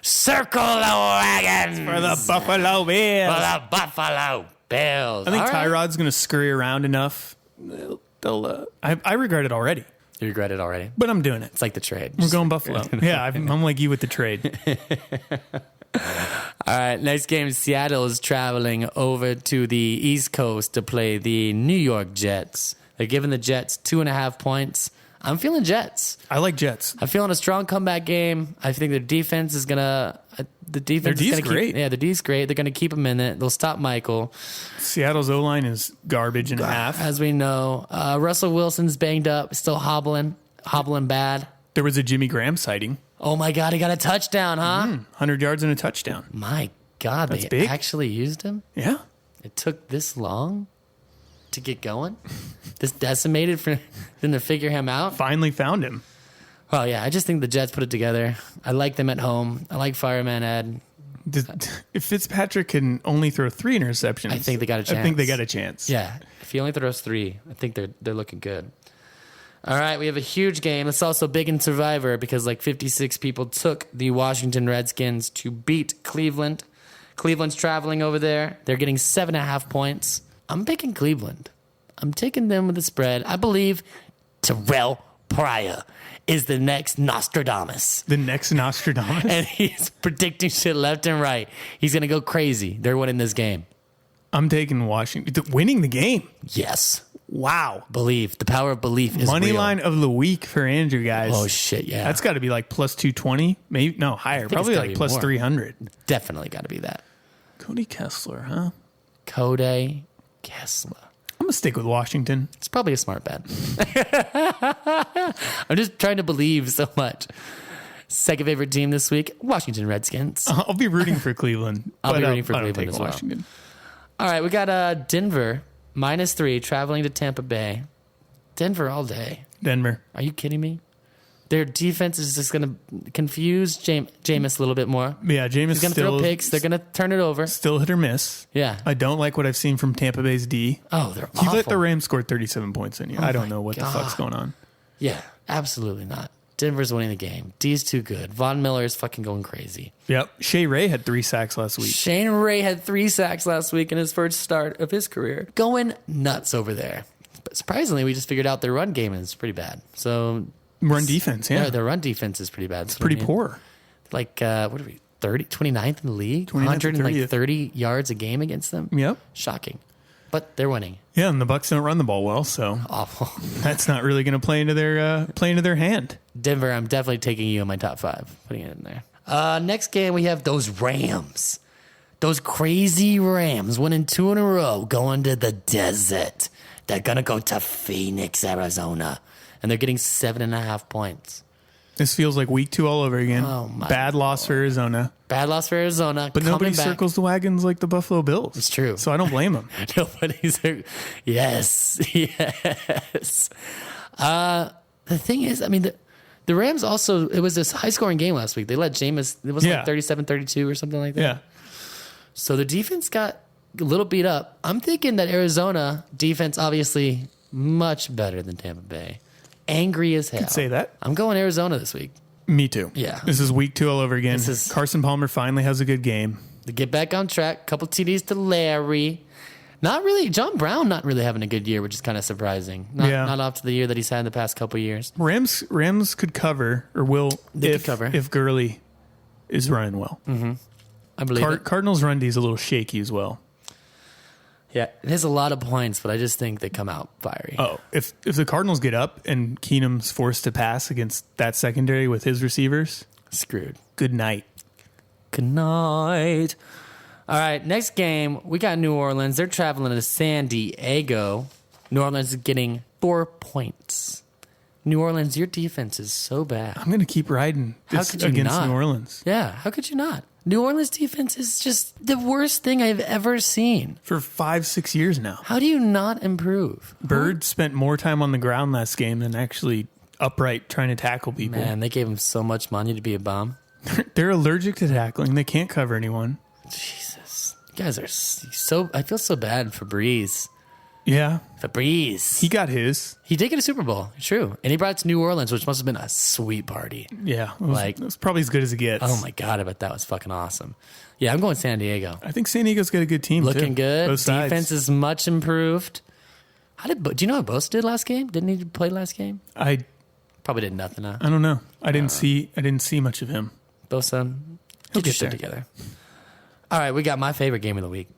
circle the wagons. For the Buffalo Bills. For the Buffalo Bills. I think Tyrod's going to scurry around enough. I regret it already. You regret it already? But I'm doing it. It's like the trade. We're going Buffalo. Yeah, I'm like you with the trade. All right, next game, Seattle is traveling over to the East Coast to play the New York Jets. They're giving the Jets 2.5 points. I'm feeling Jets. I like Jets. I'm feeling a strong comeback game. I think their defense is gonna. Their D's great. Yeah, their D's great. They're gonna keep them in it. They'll stop Michael. Seattle's O-line is garbage and a half, as we know. Russell Wilson's banged up, still hobbling bad. There was a Jimmy Graham sighting. Oh my God, he got a touchdown, huh? 100 yards and a touchdown. My God, That's they big. actually used him? Yeah. It took this long to get going? This decimated for them to figure him out? Finally found him. Well, yeah, I just think the Jets put it together. I like them at home. I like Fireman Ed. If Fitzpatrick can only throw 3 interceptions, I think they got a chance. I think they got a chance. Yeah. If he only throws 3, I think they're looking good. All right, we have a huge game. It's also big in Survivor because 56 people took the Washington Redskins to beat Cleveland. Cleveland's traveling over there. They're getting 7.5 points. I'm picking Cleveland. I'm taking them with the spread. I believe Terrell Pryor is the next Nostradamus. The next Nostradamus? And he's predicting shit left and right. He's going to go crazy. They're winning this game. I'm taking Washington. Winning the game? Yes. Wow. Believe. The power of belief is Money real. line of the week for Andrew, guys. Oh, shit, yeah. That's got to be plus 220. Maybe, no, higher. Probably plus more. 300. Definitely got to be that. Cody Kessler, huh? Cody Kessler. I'm going to stick with Washington. It's probably a smart bet. I'm just trying to believe so much. Second favorite team this week, Washington Redskins. I'll be rooting for Cleveland. I'll be rooting for Cleveland as well. Washington. All right, we got Denver, -3, traveling to Tampa Bay. Denver all day. Denver. Are you kidding me? Their defense is just going to confuse Jameis a little bit more. Yeah, Jameis He's going to throw picks. They're going to turn it over. Still hit or miss. Yeah. I don't like what I've seen from Tampa Bay's D. Oh, they're awful. You let the Rams score 37 points in you. I don't know what the fuck's going on. Yeah, absolutely not. Denver's winning the game. D's too good. Von Miller is fucking going crazy. Yep. Shea Ray had 3 sacks last week. Shane Ray had 3 sacks last week in his first start of his career. Going nuts over there. But surprisingly, we just figured out their run game is pretty bad. So Run defense, yeah. Their run defense is pretty bad. It's pretty poor. Like, what are we, 29th in the league? 130 yards a game against them? Yep. Shocking. But they're winning. Yeah, and the Bucs don't run the ball well, so Awful. that's not really going to play into their hand. Denver, I'm definitely taking you in my top 5. Putting it in there. Next game, we have those Rams. Those crazy Rams winning 2 in a row, going to the desert. They're going to go to Phoenix, Arizona. And they're getting 7.5 points. This feels like week 2 all over again. Oh, my Bad loss for Arizona. Bad loss for Arizona. But nobody circles the wagons like the Buffalo Bills. It's true. So I don't blame them. Yes. The thing is, I mean, the Rams also, it was this high-scoring game last week. They let Jameis, it was like 37-32 or something like that. Yeah. So the defense got a little beat up. I'm thinking that Arizona defense, obviously, much better than Tampa Bay. Angry as hell. Could say that. I'm going Arizona this week. Me too. Yeah. This is week 2 all over again. Carson Palmer finally has a good game. To get back on track, couple TDs to Larry. Not really. John Brown not really having a good year, which is kind of surprising. Not off to the year that he's had in the past couple of years. Rams could cover, or will, could cover if Gurley is running well. Mm-hmm. I believe it. Cardinals' run D is a little shaky as well. Yeah, it has a lot of points, but I just think they come out fiery. Oh, if the Cardinals get up and Keenum's forced to pass against that secondary with his receivers, screwed. Good night. Good night. All right, next game, we got New Orleans. They're traveling to San Diego. New Orleans is getting 4 points. New Orleans, your defense is so bad. I'm going to keep riding this against New Orleans. Yeah, how could you not? New Orleans defense is just the worst thing I've ever seen. For 5-6 years now. How do you not improve? Bird spent more time on the ground last game than actually upright trying to tackle people. Man, they gave him so much money to be a bum. They're allergic to tackling. They can't cover anyone. Jesus. You guys are so... I feel so bad for Breeze. Yeah. Fabrice. He got his. He did get a Super Bowl. True. And he brought it to New Orleans, which must have been a sweet party. Yeah. It was probably as good as it gets. Oh, my God. I bet that was fucking awesome. Yeah, I'm going San Diego. I think San Diego's got a good team, Looking too. good. Both sides. Defense is much improved. Do you know what Bosa did last game? Didn't he play last game? I probably did nothing, huh? I don't know. I didn't see much of him. Bosa, get your shit together. All right, we got my favorite game of the week.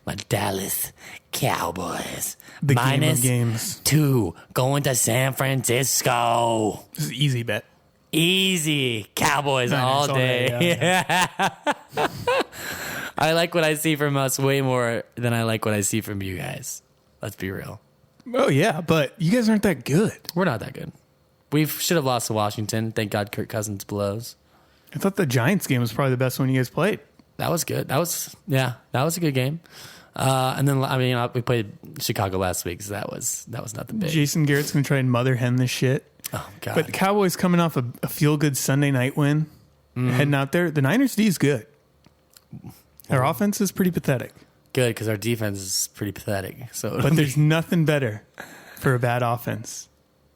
My Dallas Cowboys. The game of games. -2 going to San Francisco. This is an easy bet. Easy. Cowboys all day. Yeah. I like what I see from us way more than I like what I see from you guys. Let's be real. Oh, yeah, but you guys aren't that good. We're not that good. We should have lost to Washington. Thank God Kirk Cousins blows. I thought the Giants game was probably the best one you guys played. That was good. That was a good game. And then, we played Chicago last week, so that was nothing big. Jason Garrett's going to try and mother hen this shit. Oh, God. But the Cowboys coming off a feel-good Sunday night win, heading out there. The Niners' D is good. Our offense is pretty pathetic. Good, because our defense is pretty pathetic. But there's nothing better for a bad offense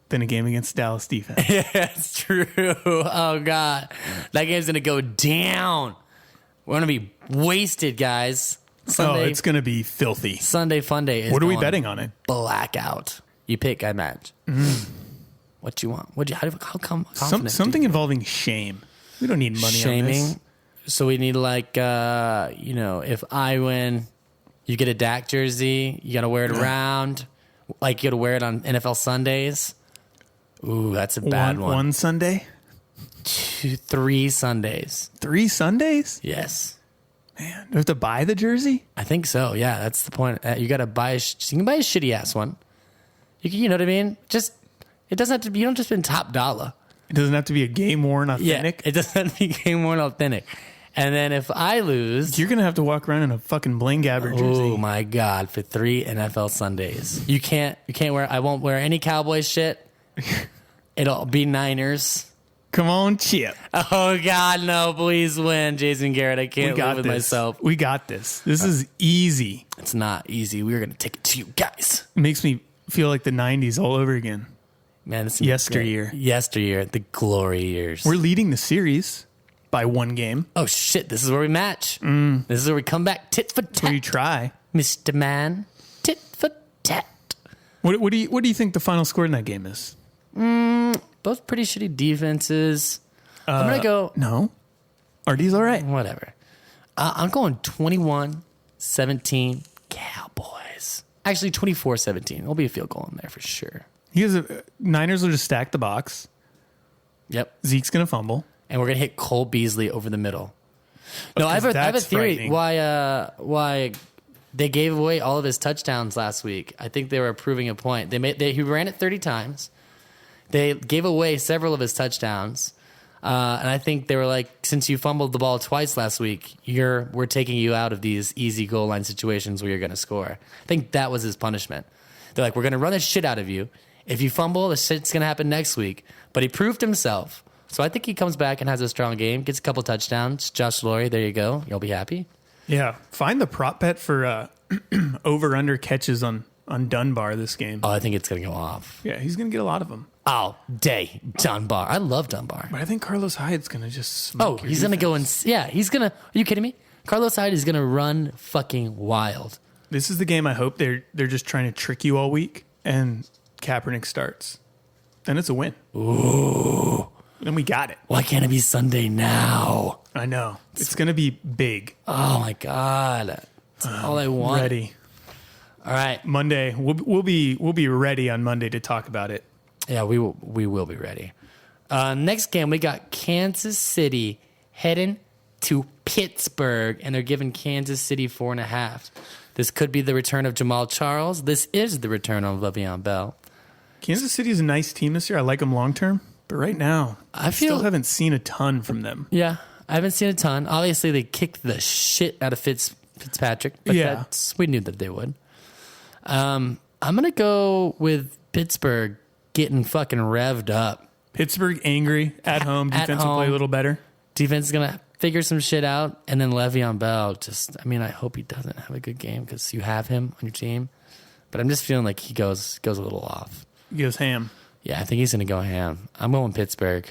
than a game against Dallas defense. Yeah, it's true. Oh, God. That game's going to go down. We're going to be wasted, guys. Sunday, it's going to be filthy. Sunday Fun Day is What are we betting on it? Blackout. You pick, I match. What you want? How come? Something involving shame. We don't need money Shaming. on this. So we need if I win, you get a Dak jersey. You got to wear it around. Like you got to wear it on NFL Sundays. Ooh, that's a bad one. One Sunday? 3 Sundays. 3 Sundays? Yes. Man, do you have to buy the jersey? I think so. Yeah, that's the point. You got to buy. You can buy a shitty ass one. You know what I mean? It doesn't have to be. You don't just spend top dollar. It doesn't have to be a game worn authentic. Yeah, it doesn't have to be game worn authentic. And then if I lose, you're gonna have to walk around in a fucking Blaine Gabbert jersey. Oh my God! For 3 NFL Sundays, you can't wear. I won't wear any Cowboys shit. It'll be Niners. Come on, Chip. Oh, God, no. Please win, Jason Garrett. I can't live with myself. We got this. This is easy. It's not easy. We're going to take it to you guys. It makes me feel like the 90s all over again. Man, this is Yesteryear. Yesteryear, the glory years. We're leading the series by 1 game. Oh, shit. This is where we match. This is where we come back tit for tat. Where you try. Mr. Man, tit for tat. What do you think the final score in that game is? Both pretty shitty defenses. I'm going to go... No. RD's all right. Whatever. I'm going 21-17 Cowboys. Actually, 24-17. There'll be a field goal in there for sure. Niners will just stack the box. Yep. Zeke's going to fumble. And we're going to hit Cole Beasley over the middle. No, I have a theory why they gave away all of his touchdowns last week. I think they were proving a point. He ran it 30 times. They gave away several of his touchdowns. And I think they were like, since you fumbled the ball twice last week, we're taking you out of these easy goal line situations where you're going to score. I think that was his punishment. They're like, we're going to run the shit out of you. If you fumble, the shit's going to happen next week. But he proved himself. So I think he comes back and has a strong game, gets a couple touchdowns. Josh Laurie, there you go. You'll be happy. Yeah. Find the prop bet for over-under catches on Dunbar this game. Oh, I think it's going to go off. Yeah, he's going to get a lot of them. All day, Dunbar. I love Dunbar. But I think Carlos Hyde's going to just smoke he's going to go and... Yeah, he's going to... Are you kidding me? Carlos Hyde is going to run fucking wild. This is the game I hope they're just trying to trick you all week, and Kaepernick starts. Then it's a win. Ooh. Then we got it. Why can't it be Sunday now? I know. It's going to be big. Oh, my God. That's all I want. Ready. All right. Monday. We'll be ready on Monday to talk about it. Yeah, we will be ready. Next game, we got Kansas City heading to Pittsburgh, and they're giving Kansas City 4.5. This could be the return of Jamal Charles. This is the return of Le'Veon Bell. Kansas City is a nice team this year. I like them long term, but right now, I still haven't seen a ton from them. Yeah, I haven't seen a ton. Obviously, they kicked the shit out of Fitzpatrick, but we knew that they would. I'm gonna go with Pittsburgh getting fucking revved up. Pittsburgh angry at home. Defense will play a little better. Defense is gonna figure some shit out, and then Le'Veon Bell I hope he doesn't have a good game because you have him on your team. But I'm just feeling like he goes a little off. He goes ham. Yeah, I think he's gonna go ham. I'm going Pittsburgh.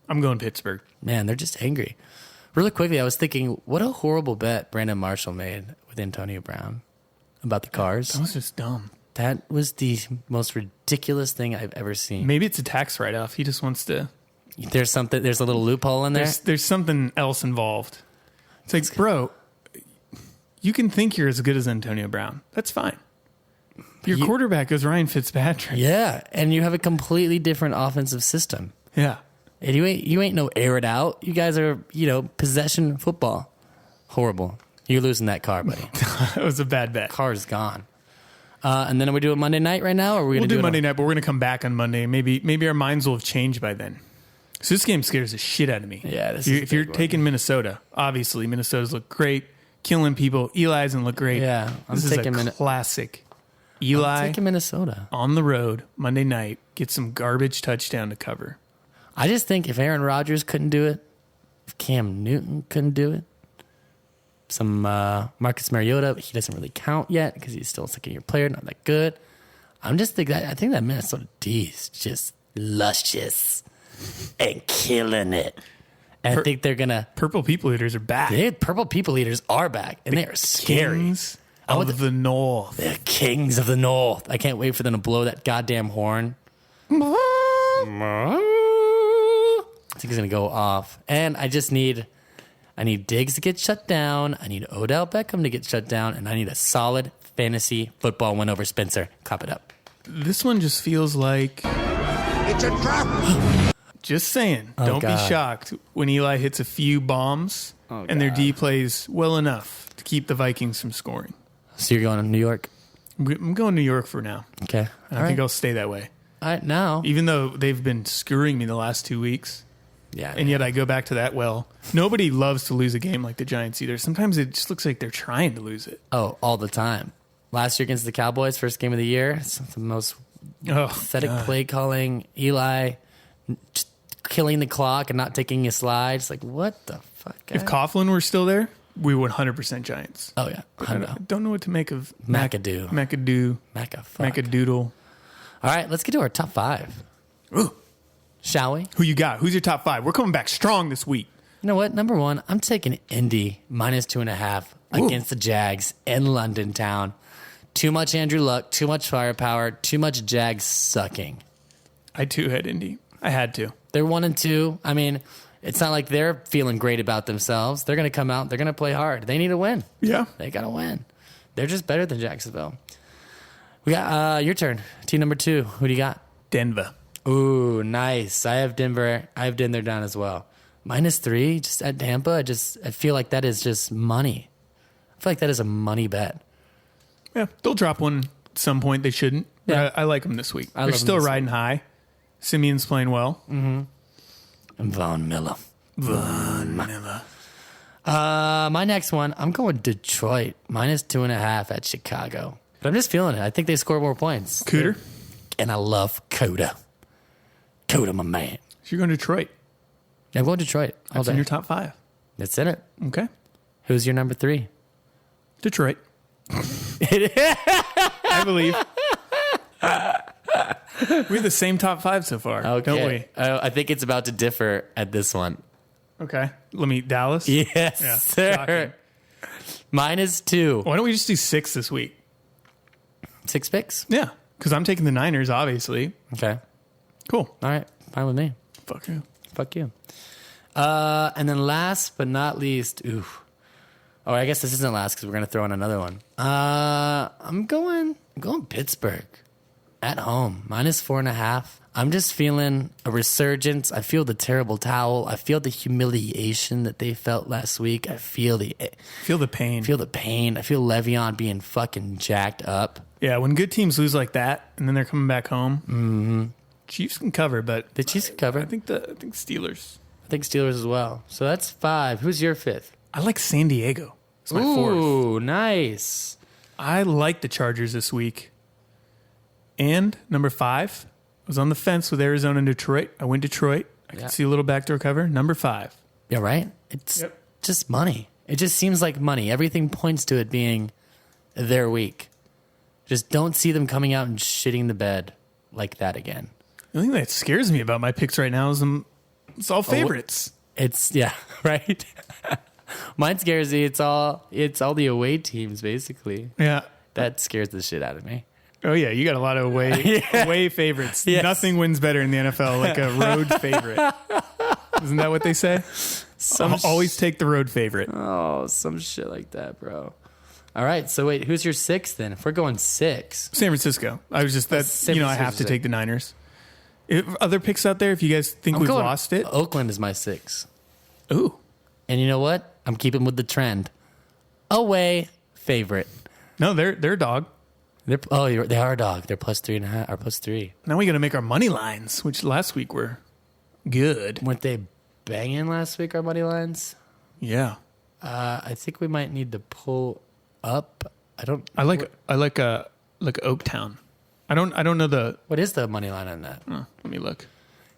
I'm going Pittsburgh. Man, they're just angry. Really quickly, I was thinking, what a horrible bet Brandon Marshall made with Antonio Brown about the cars. That was just dumb. That was the most ridiculous thing I've ever seen. Maybe it's a tax write-off. He just wants to... There's a little loophole in there? There's something else involved. It's like, bro, you can think you're as good as Antonio Brown. That's fine. Your quarterback is Ryan Fitzpatrick. Yeah, and you have a completely different offensive system. Yeah. And you ain't no air it out. You guys are, possession football. Horrible. You're losing that car, buddy. That was a bad bet. Car's gone. And then we do it Monday night right now, or we'll do Monday night, but we're going to come back on Monday. Maybe our minds will have changed by then. So this game scares the shit out of me. Yeah, if you're taking Minnesota, obviously Minnesota's look great, killing people. Eli doesn't look great. Yeah, this is a classic. Eli I'm taking Minnesota on the road Monday night, get some garbage touchdown to cover. I just think if Aaron Rodgers couldn't do it, if Cam Newton couldn't do it, some Marcus Mariota, he doesn't really count yet because he's still a second-year player, not that good. I think that Minnesota D is just luscious and killing it. And I think they're gonna. Purple People Eaters are back. Purple People Eaters are back, and they are scary. Kings of the North. The Kings of the North. I can't wait for them to blow that goddamn horn. I think he's gonna go off, and I need Diggs to get shut down. I need Odell Beckham to get shut down, and I need a solid fantasy football win over Spenser. Clap it up. This one just feels like it's a trap. Just saying. Don't be shocked when Eli hits a few bombs and their D plays well enough to keep the Vikings from scoring. So you're going to New York? I'm going New York for now. Okay. And I think I'll stay that way. All right, now. Even though they've been screwing me the last 2 weeks. Yeah. And yet I go back to that well. Nobody loves to lose a game like the Giants either. Sometimes it just looks like they're trying to lose it. Oh, all the time. Last year against the Cowboys, first game of the year, it's the most pathetic play calling. Eli just killing the clock and not taking a slide. It's like, what the fuck? If Coughlin were still there, we would 100% Giants. Oh, yeah. I don't know what to make of McAdoo. Macadoodle. All right, let's get to our top 5. Ooh. Shall we? Who you got? Who's your top 5? We're coming back strong this week. You know what? Number 1, I'm taking Indy -2.5 against the Jags in London town. Too much Andrew Luck, too much firepower, too much Jags sucking. I too had Indy. I had to. They're 1-2. I mean, it's not like they're feeling great about themselves. They're going to come out. They're going to play hard. They need to win. Yeah. They got to win. They're just better than Jacksonville. We got your turn. Team number 2. Who do you got? Denver. Ooh, nice. I have Denver down as well. -3 just at Tampa. I feel like that is just money. I feel like that is a money bet. Yeah, they'll drop one at some point. They shouldn't. Yeah. I like them this week. I They're love still them this riding high. Simeon's playing well. And Von Miller. Miller. My next one, I'm going Detroit -2.5 at Chicago. But I'm just feeling it. I think they score more points. Cooter. And I love Coda. Coda, my man. So you're going to Detroit. I'm going Detroit. That's in your top 5. That's in it. Okay. Who's your number 3? Detroit. I believe. We have the same top 5 so far, Okay. don't we? I think it's about to differ at this one. Okay. Let me, Dallas? Yes, Yeah, sir. shocking. -2. Why don't we just do 6 this week? 6 picks? Yeah, because I'm taking the Niners, obviously. Okay. Cool. All right. Fine with me. Fuck you. Fuck you. And then last but not least, Oh, I guess this isn't last because we're going to throw in another one. I'm going Pittsburgh at home, -4.5. I'm just feeling a resurgence. I feel the terrible towel. I feel the humiliation that they felt last week. I feel the Feel the pain. I feel Le'Veon being fucking jacked up. Yeah, when good teams lose like that and then they're coming back home, Chiefs can cover, but The Chiefs cover. I think Steelers. I think Steelers as well. So that's 5. Who's your 5th? I like San Diego. It's my 4th. Ooh, nice. I like the Chargers this week. And number 5, I was on the fence with Arizona and Detroit. I went Detroit. I Yeah. can see a little backdoor cover. Number 5. Yeah, right? It's Yep. just money. It just seems like money. Everything points to it being their week. Just don't see them coming out and shitting the bed like that again. The only thing that scares me about my picks right now is it's all favorites. It's, yeah, right? Mine scares me. It's all the away teams, basically. Yeah. That scares the shit out of me. Oh, yeah. You got a lot of away favorites. Yes. Nothing wins better in the NFL like a road favorite. Isn't that what they say? Always take the road favorite. Oh, some shit like that, bro. All right, so wait, who's your 6th then? If we're going 6. San Francisco. I was just, San I have to Francisco. take the Niners. Other picks out there, if you guys think we've lost it. Oakland is my 6. Ooh. And you know what? I'm keeping with the trend. Away favorite. No, they're a dog. They are a dog. They're +3.5 or +3. Now we got to make our money lines, which last week were good. Weren't they banging last week, our money lines? Yeah. I think we might need to pull up. I like Oaktown. I don't know the. What is the money line on that? Let me look.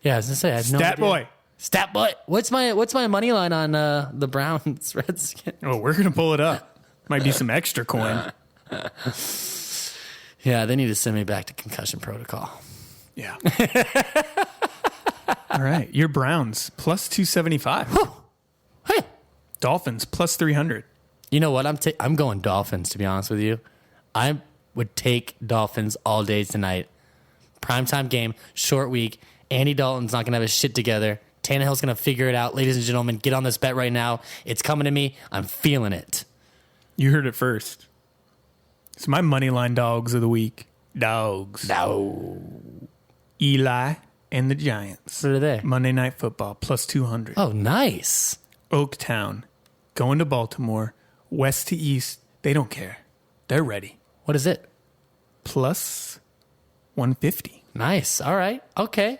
Yeah, I was gonna say I have no idea. Stat boy. What's my money line on the Browns Redskins? Oh, we're gonna pull it up. Might be some extra coin. Yeah, they need to send me back to concussion protocol. Yeah. All right, your Browns +275. Hey, Dolphins +300. you know what? I'm going Dolphins. To be honest with you, I would take Dolphins all day tonight. Primetime game, short week. Andy Dalton's not gonna have his shit together. Tannehill's gonna figure it out. Ladies and gentlemen, get on this bet right now. It's coming to me. I'm feeling it. You heard it first. It's my money line dogs of the week. Dogs. No. Eli and the Giants. What are they? Monday Night Football +200. Oh, nice. Oaktown going to Baltimore, west to east. They don't care. They're ready. What is it? +150. Nice. All right. Okay.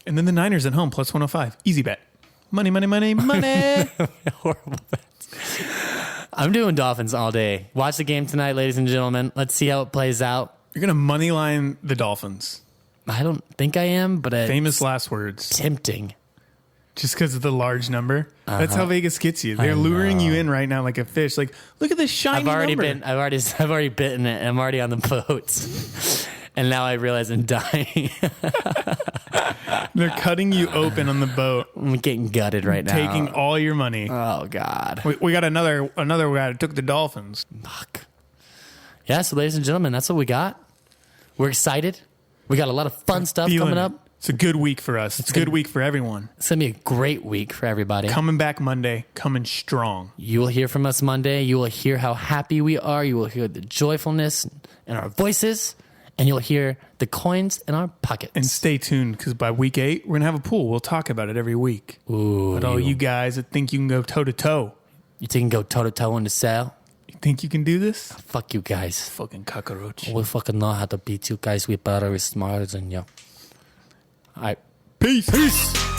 And then the Niners at home +105. Easy bet. Money, money, money, money. Horrible bets. I'm doing Dolphins all day. Watch the game tonight, ladies and gentlemen. Let's see how it plays out. You're going to money line the Dolphins. I don't think I am, but it's Famous last words. tempting. Just because of the large number. That's how Vegas gets you. They're luring you in right now like a fish. Like, look at this shiny I've already number. I've already bitten it. I'm already on the boat. And now I realize I'm dying. They're cutting you open on the boat. I'm getting gutted right now. Taking all your money. Oh, God. We got another guy that took the Dolphins. Fuck. Yeah, so ladies and gentlemen, that's what we got. We're excited. We got a lot of fun stuff coming up. It's a good week for us. It's a good week for everyone. It's going to be a great week for everybody. Coming back Monday, coming strong. You will hear from us Monday. You will hear how happy we are. You will hear the joyfulness in our voices. And you'll hear the coins in our pockets. And stay tuned, because by week 8, we're going to have a pool. We'll talk about it every week. Ooh. But all you guys that think you can go toe-to-toe. You think you can go toe-to-toe in the cell? You think you can do this? Fuck you guys. Fucking cockroach. We fucking know how to beat you guys. We're better. We're smarter than you. All right. Peace.